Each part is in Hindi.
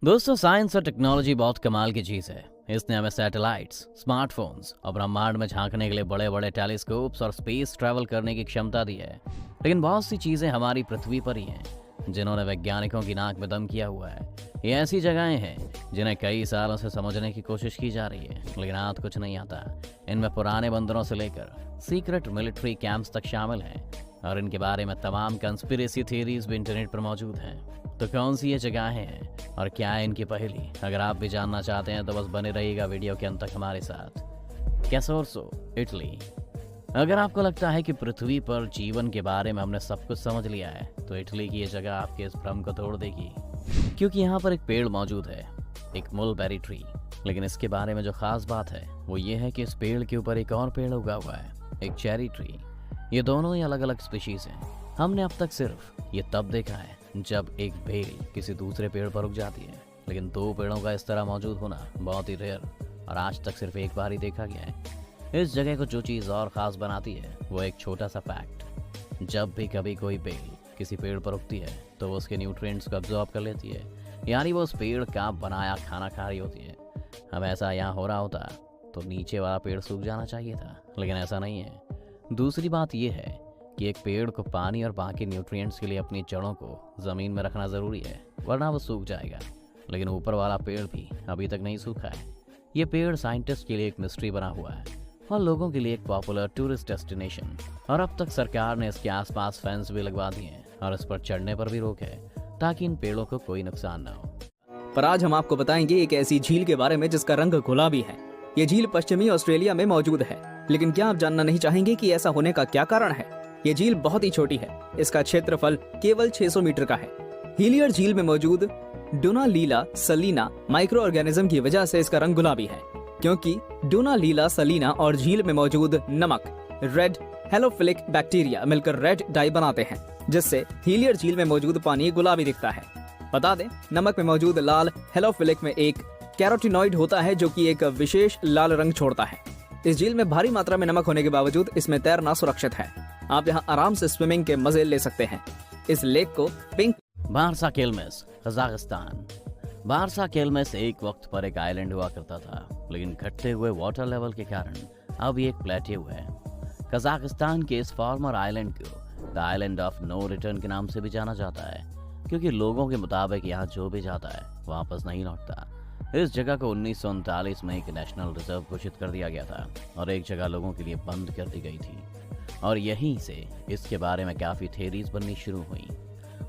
दोस्तों, साइंस और टेक्नोलॉजी बहुत कमाल की चीज़ है। इसने हमें सैटेलाइट्स, स्मार्टफोन्स और ब्रह्मांड में झांकने के लिए बड़े बड़े टेलीस्कोप्स और स्पेस ट्रैवल करने की क्षमता दी है। लेकिन बहुत सी चीज़ें हमारी पृथ्वी पर ही हैं जिन्होंने वैज्ञानिकों की नाक में दम किया हुआ है। ये ऐसी जगहें हैं जिन्हें कई सालों से समझने की कोशिश की जा रही है, लेकिन आज कुछ नहीं आता। इनमें पुराने बंदरों से लेकर सीक्रेट मिलिट्री कैंप्स तक शामिल हैं और इनके बारे में तमाम कंस्पिरेसी थ्योरीज भी इंटरनेट पर मौजूद हैं। तो कौन सी ये जगहें हैं और क्या है इनकी पहेली? अगर आप भी जानना चाहते हैं तो बस बने रहिएगा वीडियो के अंत तक हमारे साथ। कैसोर्सो, इटली। अगर आपको लगता है कि पृथ्वी पर जीवन के बारे में हमने सब कुछ समझ लिया है, तो इटली की ये जगह आपके इस भ्रम को तोड़ देगी, क्योंकि यहाँ पर एक पेड़ मौजूद है, एक मुलबेरी ट्री। लेकिन इसके बारे में जो खास बात है वो ये है कि इस पेड़ के ऊपर एक और पेड़ उगा हुआ है, एक चेरी ट्री। ये दोनों ही अलग अलग स्पीशीज हैं। हमने अब तक सिर्फ ये तब देखा है जब एक बेल किसी दूसरे पेड़ पर उग जाती है, लेकिन दो पेड़ों का इस तरह मौजूद होना बहुत ही रेयर और आज तक सिर्फ एक बार ही देखा गया है। इस जगह को जो चीज़ और ख़ास बनाती है वो एक छोटा सा फैक्ट। जब भी कभी कोई बेल किसी पेड़ पर उगती है तो वो उसके न्यूट्रिएंट्स को अब्जॉर्ब कर लेती है, यानी वो उस पेड़ का बनाया खाना खा रही होती है। अब ऐसा यहाँ हो रहा होता तो नीचे वाला पेड़ सूख जाना चाहिए था, लेकिन ऐसा नहीं है। दूसरी बात यह है कि एक पेड़ को पानी और बाकी न्यूट्रिएंट्स के लिए अपनी जड़ों को ज़मीन में रखना ज़रूरी है, वरना वो सूख जाएगा। लेकिन ऊपर वाला पेड़ भी अभी तक नहीं सूखा है। ये पेड़ साइंटिस्ट के लिए एक मिस्ट्री बना हुआ है और लोगों के लिए एक पॉपुलर टूरिस्ट डेस्टिनेशन। और अब तक सरकार ने इसके आसपास फेंस भी लगवा दिए हैं और इस पर चढ़ने पर भी रोक है ताकि इन पेड़ों को कोई नुकसान न हो। पर आज हम आपको बताएंगे एक ऐसी झील के बारे में जिसका रंग गुलाबी है। ये झील पश्चिमी ऑस्ट्रेलिया में मौजूद है, लेकिन क्या आप जानना नहीं चाहेंगे कि ऐसा होने का क्या कारण है? ये झील बहुत ही छोटी है। इसका क्षेत्रफल केवल 600 मीटर का है। हीलियर झील में मौजूद डोनालीला सलीना माइक्रो ऑर्गेनिज्म की वजह से इसका रंग गुलाबी है, क्योंकि डोनालीला सलीना और झील में मौजूद नमक रेड हेलोफिलिक बैक्टीरिया मिलकर रेड डाई बनाते हैं, जिससे हीलियर झील में मौजूद पानी गुलाबी दिखता है। बता दें, नमक में मौजूद लाल हेलोफिलिक में एक कैरोटीनॉइड होता है जो कि एक विशेष लाल रंग छोड़ता है। इस झील में भारी मात्रा में नमक होने के बावजूद इसमें तैरना सुरक्षित है। आप यहाँ आराम से स्विमिंग के मजे ले सकते हैं। इस लेक को पिंक बारसा केल्मेस, कजाकिस्तान। बारसा केल्मेस एक वक्त पर एक आइलैंड हुआ करता था, लेकिन घटते हुए वाटर लेवल के कारण अब ये एक प्लेट्यू है। कजाकिस्तान के इस फॉर्मर आइलैंड को the island of no return के नाम से भी जाना जाता है, क्योंकि लोगों के मुताबिक यहाँ जो भी जाता है वापस नहीं लौटता। इस जगह को 1939 में एक नेशनल रिजर्व घोषित कर दिया गया था और एक जगह लोगों के लिए बंद कर दी गई थी, और यहीं से इसके बारे में काफ़ी थ्योरीज बननी शुरू हुई।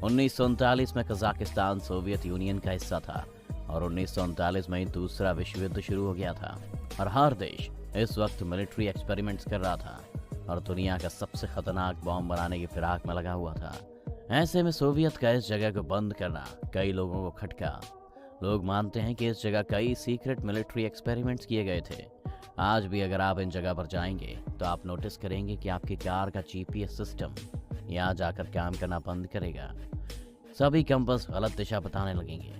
1939 में कजाकिस्तान सोवियत यूनियन का हिस्सा था और 1939 में दूसरा विश्व युद्ध शुरू हो गया था और हर देश इस वक्त मिलिट्री एक्सपेरिमेंट्स कर रहा था और दुनिया का सबसे खतरनाक बॉम्ब बनाने की फिराक में लगा हुआ था। ऐसे में सोवियत का इस जगह को बंद करना कई लोगों को खटका। लोग मानते हैं कि इस जगह कई सीक्रेट मिलिट्री एक्सपेरिमेंट्स किए गए थे। आज भी अगर आप इन जगह पर जाएंगे तो आप नोटिस करेंगे कि आपकी कार का जीपीएस सिस्टम यहाँ जाकर काम करना बंद करेगा। सभी कंपास गलत दिशा बताने लगेंगे।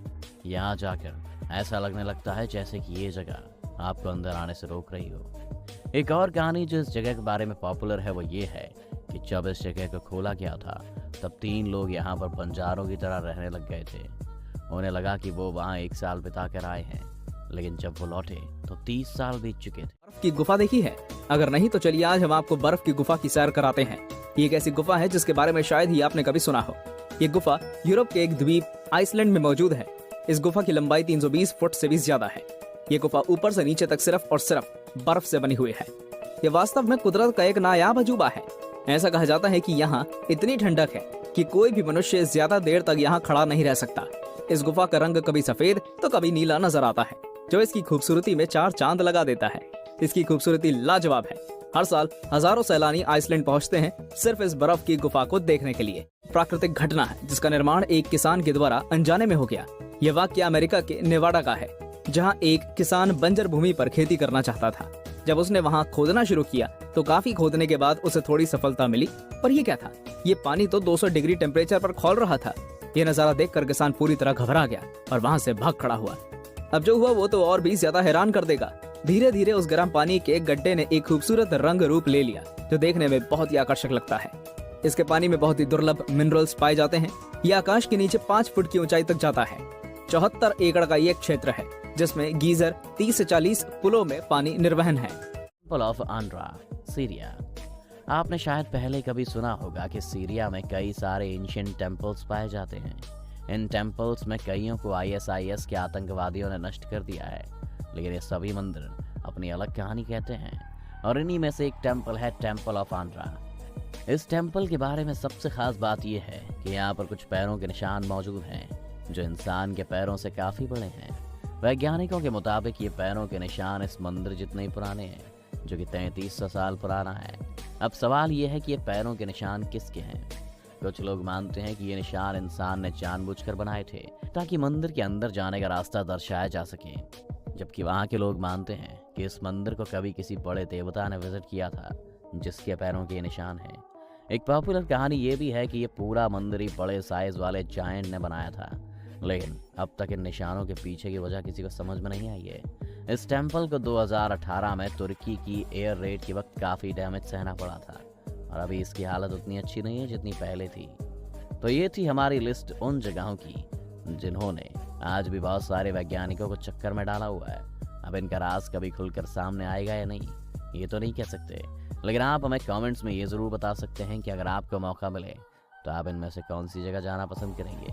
यहाँ जाकर ऐसा लगने लगता है जैसे कि ये जगह आपको अंदर आने से रोक रही हो। एक और कहानी जो इस जगह के बारे में पॉपुलर है वो ये है कि जब इस जगह को खोला गया था तब 3 लोग यहाँ पर बंजारों की तरह रहने लग गए थे। उन्हें लगा कि वो वहाँ 1 साल बिता कर आए हैं, लेकिन जब वो लौटे तो 30 साल बीत चुके थे। बर्फ की गुफा देखी है? अगर नहीं तो चलिए आज हम आपको बर्फ की गुफा की सैर कराते हैं। ये एक ऐसी गुफा है जिसके बारे में शायद ही आपने कभी सुना हो। ये गुफा यूरोप के एक द्वीप आइसलैंड में मौजूद है। इस गुफा की लंबाई 320 फुट से भी ज्यादा है। ये गुफा ऊपर से नीचे तक सिर्फ और सिर्फ बर्फ से बनी हुई है। ये वास्तव में कुदरत का एक नायाब अजूबा है। ऐसा कहा जाता है कि यहाँ इतनी ठंडक है कि कोई भी मनुष्य ज्यादा देर तक यहाँ खड़ा नहीं रह सकता। इस गुफा का रंग कभी सफेद तो कभी नीला नजर आता है, जो इसकी खूबसूरती में 4 चांद लगा देता है। इसकी खूबसूरती लाजवाब है। हर साल हजारों सैलानी आइसलैंड पहुंचते हैं सिर्फ इस बर्फ की गुफा को देखने के लिए। प्राकृतिक घटना है जिसका निर्माण एक किसान के द्वारा अनजाने में हो गया। यह वाकया अमेरिका के नेवाडा का है, जहां एक किसान बंजर भूमि पर खेती करना चाहता था। जब उसने वहां खोदना शुरू किया तो काफी खोदने के बाद उसे थोड़ी सफलता मिली, पर ये क्या था? ये पानी तो 200 डिग्री टेम्परेचर पर खौल रहा था। ये नजारा देखकर किसान पूरी तरह घबरा गया और वहां से भाग खड़ा हुआ। अब जो हुआ वो तो और भी ज्यादा हैरान कर देगा। धीरे धीरे उस गर्म पानी के गड्ढे ने एक खूबसूरत रंग रूप ले लिया, जो देखने में बहुत ही आकर्षक लगता है। इसके पानी में बहुत ही दुर्लभ मिनरल्स पाए जाते हैं। ये आकाश के नीचे 5 फुट की ऊंचाई तक जाता है। 74 एकड़ का ये क्षेत्र है, जिसमें गीजर 30 से 40 पुलों में पानी निर्वहन है। Temple of Andra, Syria. आपने शायद पहले कभी सुना होगा कि सीरिया में कई सारे एंशिएंट टेम्पल्स पाए जाते हैं। इन टेम्पल्स में कईयों को ISIS के आतंकवादियों ने नष्ट कर दिया है, लेकिन ये सभी मंदिर अपनी अलग कहानी कहते हैं और इन्हीं में से एक टेम्पल है टेम्पल ऑफ आंड्रा। इस टेम्पल के बारे में सबसे खास बात यह है कि यहाँ पर कुछ पैरों के निशान मौजूद हैं जो इंसान के पैरों से काफ़ी बड़े हैं। वैज्ञानिकों के मुताबिक ये पैरों के निशान इस मंदिर जितने ही पुराने हैं, जो कि 3300 साल पुराना है। अब सवाल ये है कि ये पैरों के निशान किसके हैं। कुछ लोग मानते हैं कि ये निशान इंसान ने जानबूझकर बनाए थे ताकि मंदिर के अंदर जाने का रास्ता दर्शाया जा सके, जबकि वहाँ के लोग मानते हैं कि इस मंदिर को कभी किसी बड़े देवता ने विजिट किया था जिसके पैरों के निशान हैं। एक पॉपुलर कहानी ये भी है कि ये पूरा मंदिर ही बड़े साइज वाले जायंट ने बनाया था, लेकिन अब तक इन निशानों के पीछे की वजह किसी को समझ में नहीं आई है। इस टेम्पल को 2018 में तुर्की की एयर रेड के वक्त काफ़ी डैमेज सहना पड़ा था और अभी इसकी हालत उतनी अच्छी नहीं है जितनी पहले थी। तो ये थी हमारी लिस्ट उन जगहों की जिन्होंने आज भी बहुत सारे वैज्ञानिकों को चक्कर में डाला हुआ है। अब इनका राज कभी खुलकर सामने आएगा या नहीं, ये तो नहीं कह सकते, लेकिन आप हमें कमेंट्स में ये ज़रूर बता सकते हैं कि अगर आपको मौका मिले तो आप इनमें से कौन सी जगह जाना पसंद करेंगे।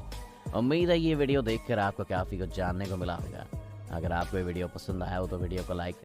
उम्मीद है ये वीडियो देखकर आपको काफ़ी कुछ जानने को मिला होगा। अगर आपको ये वीडियो पसंद आया हो तो वीडियो को लाइक